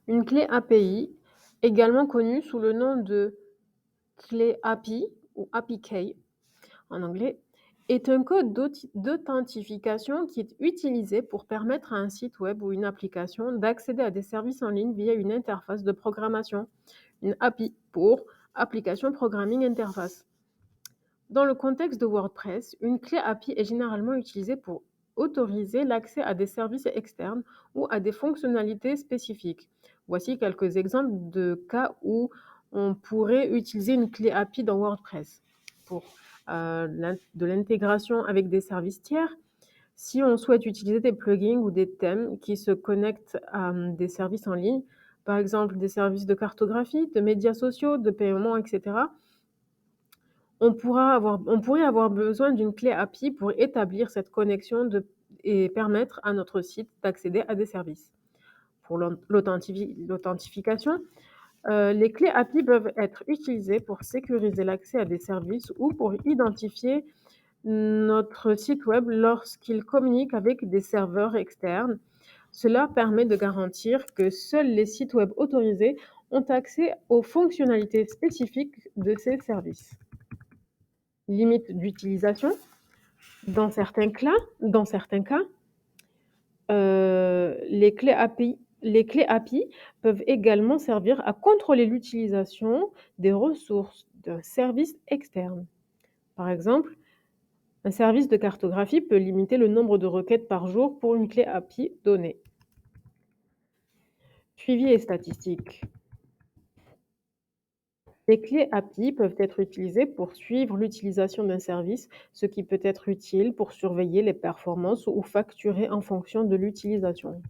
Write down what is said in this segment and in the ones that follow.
Une clé API, également connue sous le nom de clé API ou API Key en anglais, est un code d'authentification qui est utilisé pour permettre à un site web ou une application d'accéder à des services en ligne via une interface de programmation, une API pour Application Programming Interface. Dans le contexte de WordPress, une clé API est généralement utilisée pour autoriser l'accès à des services externes ou à des fonctionnalités spécifiques. Voici quelques exemples de cas où on pourrait utiliser une clé API dans WordPress pour de l'intégration avec des services tiers. Si on souhaite utiliser des plugins ou des thèmes qui se connectent à des services en ligne, par exemple des services de cartographie, de médias sociaux, de paiement, etc., on pourrait avoir besoin d'une clé API pour établir cette connexion et permettre à notre site d'accéder à des services. Pour l'authentification, les clés API peuvent être utilisées pour sécuriser l'accès à des services ou pour identifier notre site web lorsqu'il communique avec des serveurs externes. Cela permet de garantir que seuls les sites web autorisés ont accès aux fonctionnalités spécifiques de ces services. Limite d'utilisation. Dans certains cas, les clés API peuvent également servir à contrôler l'utilisation des ressources d'un service externe. Par exemple, un service de cartographie peut limiter le nombre de requêtes par jour pour une clé API donnée. Suivi et statistiques. Les clés API peuvent être utilisées pour suivre l'utilisation d'un service, ce qui peut être utile pour surveiller les performances ou facturer en fonction de l'utilisation.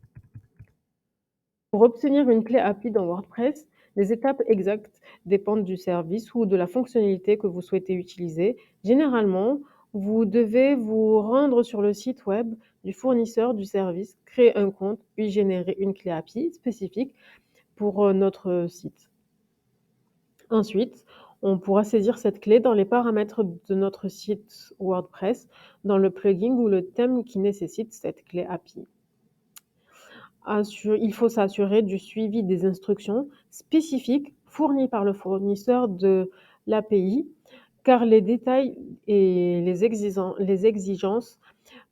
Pour obtenir une clé API dans WordPress, les étapes exactes dépendent du service ou de la fonctionnalité que vous souhaitez utiliser. Généralement, vous devez vous rendre sur le site web du fournisseur du service, créer un compte, puis générer une clé API spécifique pour notre site. Ensuite, on pourra saisir cette clé dans les paramètres de notre site WordPress, dans le plugin ou le thème qui nécessite cette clé API. Il faut s'assurer du suivi des instructions spécifiques fournies par le fournisseur de l'API, car les détails et les exigences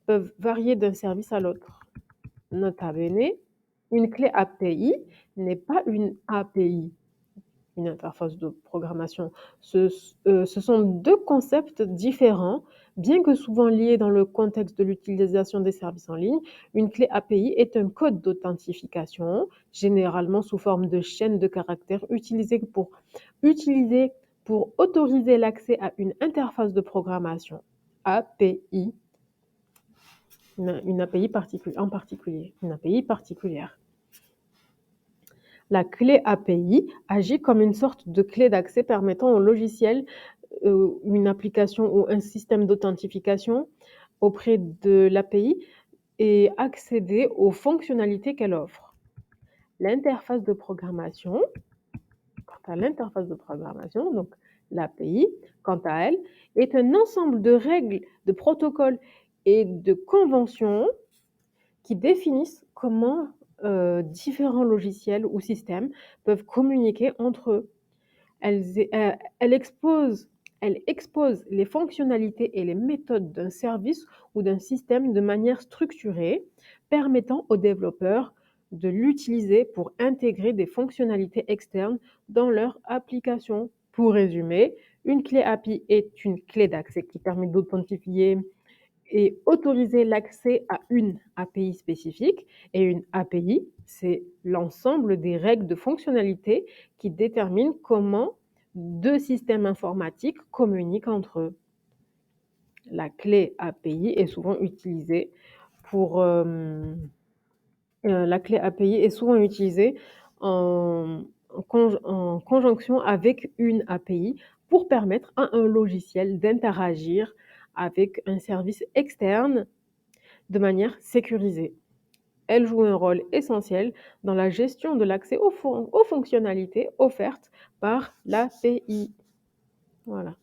peuvent varier d'un service à l'autre. Nota bene, une clé API n'est pas une API, une interface de programmation. Ce sont deux concepts différents, bien que souvent liés dans le contexte de l'utilisation des services en ligne. Une clé API est un code d'authentification, généralement sous forme de chaîne de caractères utilisé pour autoriser l'accès à une interface de programmation API, une API une API particulière. La clé API agit comme une sorte de clé d'accès permettant au logiciel, une application ou un système d'authentification auprès de l'API et accéder aux fonctionnalités qu'elle offre. L'interface de programmation, donc l'API, quant à elle, est un ensemble de règles, de protocoles et de conventions qui définissent comment différents logiciels ou systèmes peuvent communiquer entre eux. Elle expose les fonctionnalités et les méthodes d'un service ou d'un système de manière structurée, permettant aux développeurs de l'utiliser pour intégrer des fonctionnalités externes dans leur application. Pour résumer, une clé API est une clé d'accès qui permet d'authentifier et autoriser l'accès à une API spécifique. Et une API, c'est l'ensemble des règles de fonctionnalité qui déterminent comment deux systèmes informatiques communiquent entre eux. La clé API est souvent utilisée en conjonction avec une API pour permettre à un logiciel d'interagir avec un service externe de manière sécurisée. Elle joue un rôle essentiel dans la gestion de l'accès aux fonctionnalités offertes par l'API. Voilà.